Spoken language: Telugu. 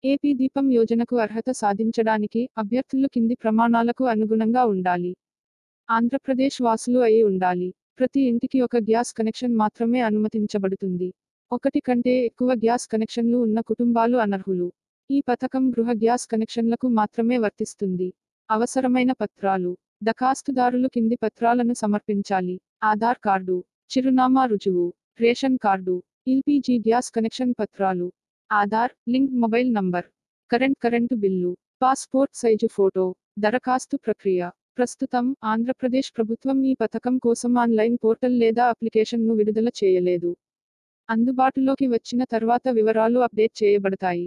ఏపీ దీపం యోజనకు అర్హత సాధించడానికి అభ్యర్థులు కింది ప్రమాణాలకు అనుగుణంగా ఉండాలి. ఆంధ్రప్రదేశ్ వాసులు అయి ఉండాలి. ప్రతి ఇంటికి ఒక గ్యాస్ కనెక్షన్ మాత్రమే అనుమతించబడుతుంది. ఒకటి కంటే ఎక్కువ గ్యాస్ కనెక్షన్లు ఉన్న కుటుంబాలు అనర్హులు. ఈ పథకం గృహ గ్యాస్ కనెక్షన్లకు మాత్రమే వర్తిస్తుంది. అవసరమైన పత్రాలు. దరఖాస్తుదారులు కింది పత్రాలను సమర్పించాలి: ఆధార్ కార్డు, చిరునామా రుజువు, ration card, LPG gas connection పత్రాలు, Aadhaar link mobile number, current bill, passport size photo. దరఖాస్తు ప్రక్రియ. ప్రస్తుతం ఆంధ్రప్రదేశ్ ప్రభుత్వం ఈ పథకం కోసం ఆన్లైన్ పోర్టల్ లేదా అప్లికేషన్ను విడుదల చేయలేదు. అందుబాటులోకి వచ్చిన తర్వాత వివరాలు అప్డేట్ చేయబడతాయి.